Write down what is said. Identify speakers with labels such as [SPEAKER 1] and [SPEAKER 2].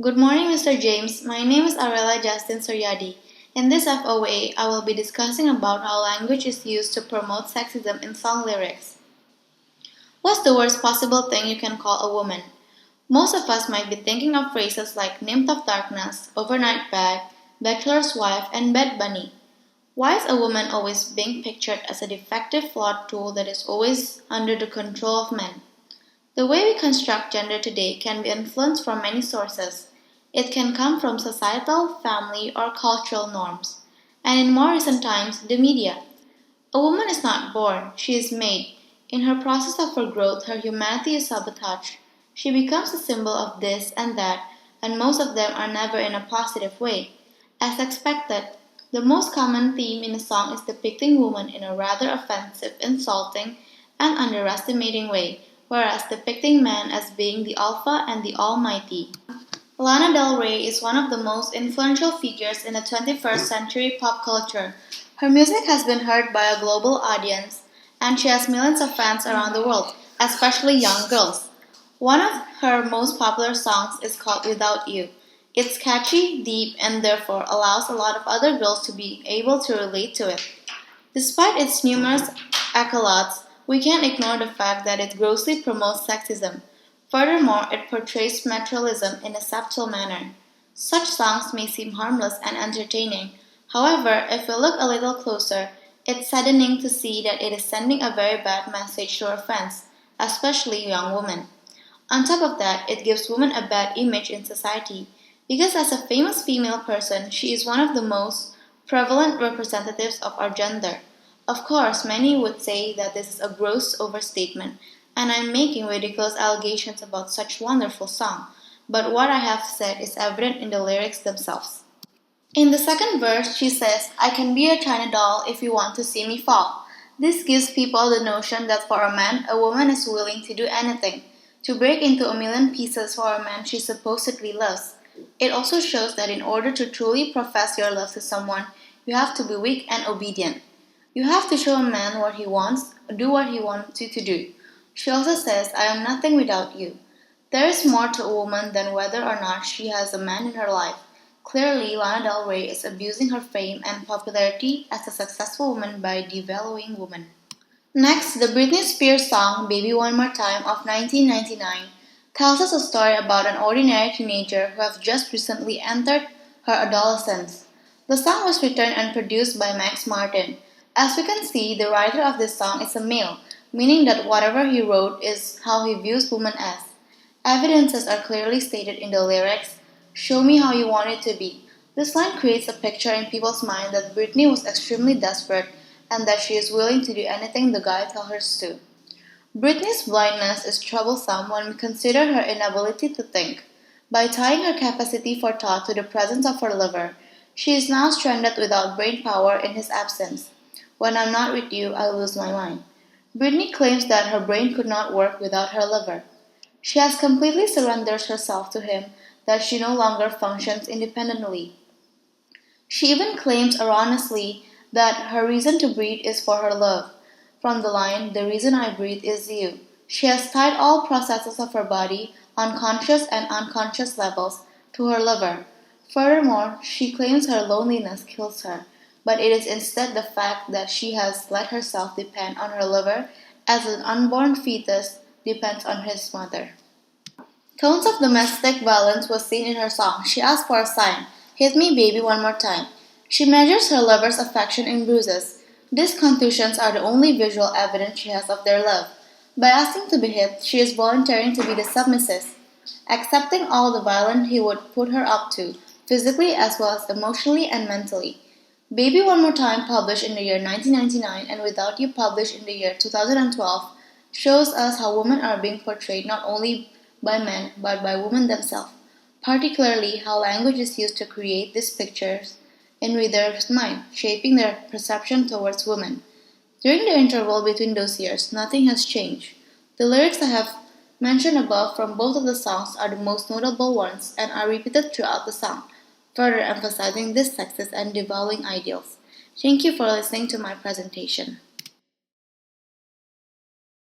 [SPEAKER 1] Good morning, Mr. James. My name is Arela Justin Suryadi. In this FOA, I will be discussing about how language is used to promote sexism in song lyrics. What's the worst possible thing you can call a woman? Most of us might be thinking of phrases like nymph of darkness, overnight bag, bachelor's wife, and bed bunny. Why is a woman always being pictured as a defective, flawed tool that is always under the control of men? The way we construct gender today can be influenced from many sources. It can come from societal, family, or cultural norms, and in more recent times, the media. A woman is not born, she is made. In her process of her growth, her humanity is sabotaged. She becomes a symbol of this and that, and most of them are never in a positive way. As expected, the most common theme in a song is depicting women in a rather offensive, insulting, and underestimating way, whereas depicting men as being the alpha and the almighty. Lana Del Rey is one of the most influential figures in the 21st century pop culture. Her music has been heard by a global audience, and she has millions of fans around the world, especially young girls. One of her most popular songs is called Without You. It's catchy, deep, and therefore allows a lot of other girls to be able to relate to it. Despite its numerous accolades, we can't ignore the fact that it grossly promotes sexism. Furthermore, it portrays materialism in a subtle manner. Such songs may seem harmless and entertaining. However, if we look a little closer, it's saddening to see that it is sending a very bad message to our fans, especially young women. On top of that, it gives women a bad image in society, because as a famous female person, she is one of the most prevalent representatives of our gender. Of course, many would say that this is a gross overstatement, and I'm making ridiculous allegations about such wonderful song, but what I have said is evident in the lyrics themselves. In the second verse, she says, I can be a China doll if you want to see me fall. This gives people the notion that for a man, a woman is willing to do anything, to break into a million pieces for a man she supposedly loves. It also shows that in order to truly profess your love to someone, you have to be weak and obedient. You have to show a man what he wants, do what he wants you to do. She also says, I am nothing without you. There is more to a woman than whether or not she has a man in her life. Clearly, Lana Del Rey is abusing her fame and popularity as a successful woman by devaluing women. Next, the Britney Spears song Baby One More Time of 1999 tells us a story about an ordinary teenager who has just recently entered her adolescence. The song was written and produced by Max Martin. As we can see, the writer of this song is a male, meaning that whatever he wrote is how he views women as. Evidences are clearly stated in the lyrics, show me how you want it to be. This line creates a picture in people's mind that Britney was extremely desperate and that she is willing to do anything the guy tells her to. Britney's blindness is troublesome when we consider her inability to think. By tying her capacity for thought to the presence of her lover, she is now stranded without brain power in his absence. When I'm not with you, I lose my mind. Britney claims that her brain could not work without her lover. She has completely surrendered herself to him, that she no longer functions independently. She even claims erroneously that her reason to breathe is for her love. From the line, the reason I breathe is you. She has tied all processes of her body, on conscious and unconscious levels, to her lover. Furthermore, she claims her loneliness kills her, but it is instead the fact that she has let herself depend on her lover as an unborn fetus depends on his mother. Tones of domestic violence was seen in her song. She asked for a sign, hit me baby one more time. She measures her lover's affection in bruises. These contusions are the only visual evidence she has of their love. By asking to be hit, she is volunteering to be the submissive, accepting all the violence he would put her up to, physically as well as emotionally and mentally. Baby One More Time, published in the year 1999, and Without You, published in the year 2012, shows us how women are being portrayed not only by men but by women themselves, particularly how language is used to create these pictures in readers' mind, shaping their perception towards women. During the interval between those years, nothing has changed. The lyrics I have mentioned above from both of the songs are the most notable ones and are repeated throughout the song, further emphasizing this sexist and devaluing ideals. Thank you for listening to my presentation.